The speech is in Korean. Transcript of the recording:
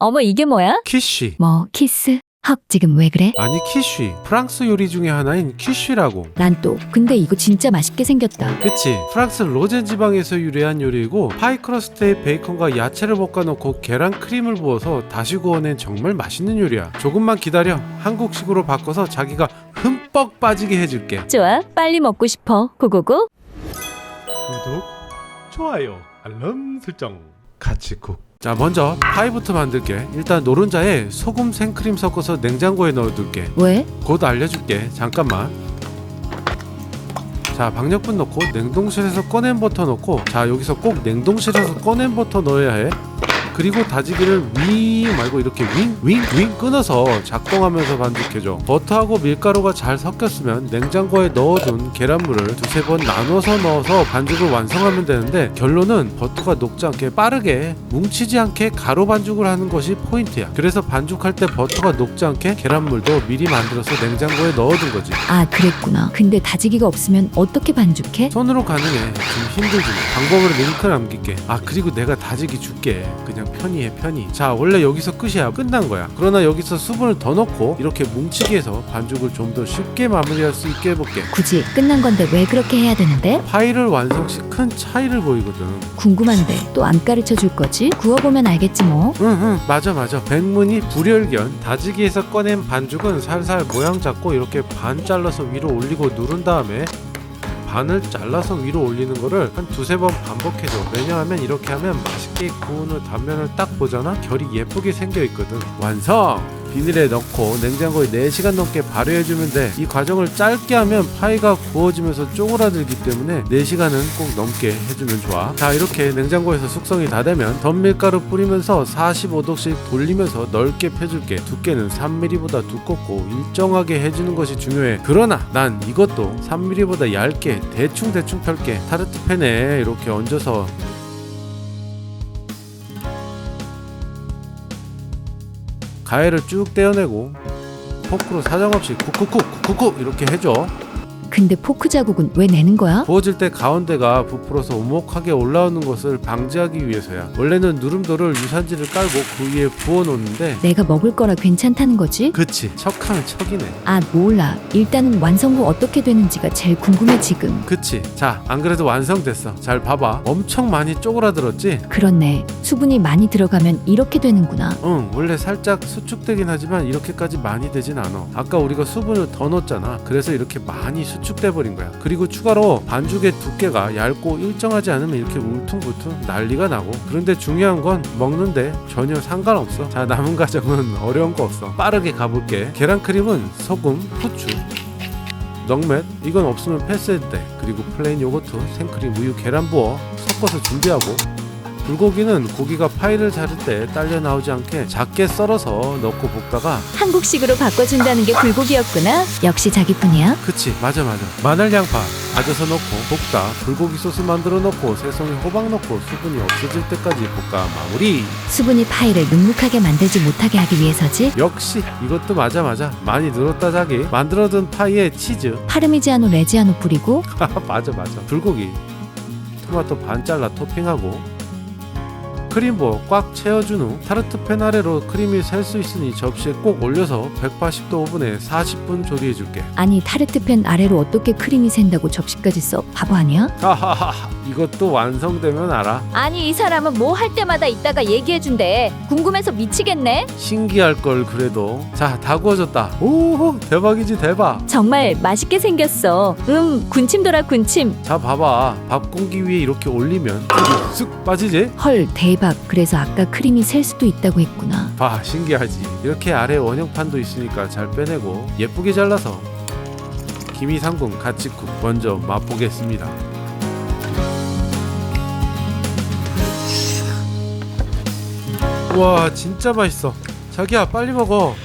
어머, 이게 뭐야? 퀴쉬. 뭐 키스? 헉, 지금 왜 그래? 아니 퀴쉬. 프랑스 요리 중에 하나인 퀴쉬라고. 난 또 근데 이거 진짜 맛있게 생겼다. 그치. 프랑스 로제 지방에서 유래한 요리이고 파이 크러스트에 베이컨과 야채를 볶아놓고 계란 크림을 부어서 다시 구워낸 정말 맛있는 요리야. 조금만 기다려. 한국식으로 바꿔서 자기가 흠뻑 빠지게 해줄게. 좋아, 빨리 먹고 싶어. 고고고. 구독, 좋아요, 알람 설정. 같이 쿡. 자, 먼저 파이부터 만들게. 일단 노른자에 소금, 생크림 섞어서 냉장고에 넣어둘게. 왜? 곧 알려줄게. 잠깐만. 자, 박력분 넣고 냉동실에서 꺼낸 버터 넣고, 자, 여기서 꼭 냉동실에서 꺼낸 버터 넣어야 해. 그리고 다지기를 윙 말고 이렇게 윙 끊어서 작동하면서 반죽해줘. 버터하고 밀가루가 잘 섞였으면 냉장고에 넣어둔 계란물을 두세 번 나눠서 넣어서 반죽을 완성하면 되는데, 결론은 버터가 녹지 않게 빠르게 뭉치지 않게 가루 반죽을 하는 것이 포인트야. 그래서 반죽할 때 버터가 녹지 않게 계란물도 미리 만들어서 냉장고에 넣어둔 거지. 아, 그랬구나. 근데 다지기가 없으면 어떻게 반죽해? 손으로 가능해. 좀 힘들지만 방법을 링크 남길게. 아, 그리고 내가 다지기 줄게. 그냥 편히 해, 편히. 자, 원래 여기서 끝이야. 끝난 거야. 그러나 여기서 수분을 더 넣고 이렇게 뭉치게 해서 반죽을 좀 더 쉽게 마무리할 수 있게 해볼게. 굳이 끝난 건데 왜 그렇게 해야 되는데? 파이를 완성 시 큰 차이를 보이거든. 궁금한데 또 안 가르쳐 줄 거지? 구워보면 알겠지 뭐. 응, 맞아. 백문이 불여일견. 다지기에서 꺼낸 반죽은 살살 모양 잡고 이렇게 반 잘라서 위로 올리고 누른 다음에 반을 잘라서 위로 올리는 거를 한 두세 번 반복해줘. 왜냐하면 이렇게 하면 맛있게 구운 후 단면을 딱 보잖아? 결이 예쁘게 생겨 있거든. 완성! 비닐에 넣고 냉장고에 4시간 넘게 발효해주면 돼. 이 과정을 짧게 하면 파이가 구워지면서 쪼그라들기 때문에 4시간은 꼭 넘게 해주면 좋아. 자, 이렇게 냉장고에서 숙성이 다 되면 덤밀가루 뿌리면서 45도씩 돌리면서 넓게 펴줄게. 두께는 3mm보다 두껍고 일정하게 해주는 것이 중요해. 그러나 난 이것도 3mm보다 얇게 대충 펼게. 타르트팬에 이렇게 얹어서 가해를 쭉 떼어내고 포크로 사정없이 쿡쿡쿡 이렇게 해줘. 근데 포크 자국은 왜 내는 거야? 구워질 때 가운데가 부풀어서 오목하게 올라오는 것을 방지하기 위해서야. 원래는 누름돌을 유산지를 깔고 그 위에 부어 놓는데, 내가 먹을 거라 괜찮다는 거지? 그치, 척하면 척이네. 아, 몰라. 일단은 완성 후 어떻게 되는지가 제일 궁금해 지금. 그치. 자, 안 그래도 완성됐어. 잘 봐봐. 엄청 많이 쪼그라들었지? 그렇네. 수분이 많이 들어가면 이렇게 되는구나. 응, 원래 살짝 수축되긴 하지만 이렇게까지 많이 되진 않아. 아까 우리가 수분을 더 넣었잖아. 그래서 이렇게 많이 수축돼 버린 거야. 그리고 추가로 반죽의 두께가 얇고 일정하지 않으면 이렇게 울퉁불퉁 난리가 나고. 그런데 중요한 건 먹는데 전혀 상관없어. 자, 남은 과정은 어려운 거 없어. 빠르게 가볼게. 계란크림은 소금, 후추, 넉맷, 이건 없으면 패스해도 돼. 그리고 플레인 요거트, 생크림, 우유, 계란 부어 섞어서 준비하고, 불고기는 고기가 파이를 자를 때 딸려 나오지 않게 작게 썰어서 넣고 볶다가, 한국식으로 바꿔준다는 게 불고기였구나. 역시 자기뿐이야. 그치, 맞아. 마늘 양파 다져서 넣고 볶다 불고기 소스 만들어 넣고 새송이 호박 넣고 수분이 없어질 때까지 볶아 마무리. 수분이 파이를 눅눅하게 만들지 못하게 하기 위해서지. 역시 이것도 맞아. 많이 늘었다 자기. 만들어둔 파이에 치즈 파르미지아노 레지아노 뿌리고. 맞아. 불고기 토마토 반 잘라 토핑하고 크림 부어 꽉 채워준 후 타르트팬 아래로 크림이 셀 수 있으니 접시에 꼭 올려서 180도 오븐에 40분 조리해줄게. 아니, 타르트팬 아래로 어떻게 크림이 샌다고 접시까지 써? 바보 아니야? 하하하, 이것도 완성되면 알아. 아니, 이 사람은 뭐 할 때마다 이따가 얘기해준대. 궁금해서 미치겠네. 신기할 걸 그래도. 자, 다 구워졌다. 오, 대박이지 대박. 정말 맛있게 생겼어. 군침 돌아 군침. 자, 봐봐. 밥 공기 위에 이렇게 올리면 쓱 빠지지? 헐, 대박. 그래서 아까 크림이 셀 수도 있다고 했구나. 봐, 신기하지. 이렇게 아래 원형판도 있으니까 잘 빼내고 예쁘게 잘라서 김이상궁 같이 쿡 먼저 맛보겠습니다. 와, 진짜 맛있어. 자기야, 빨리 먹어.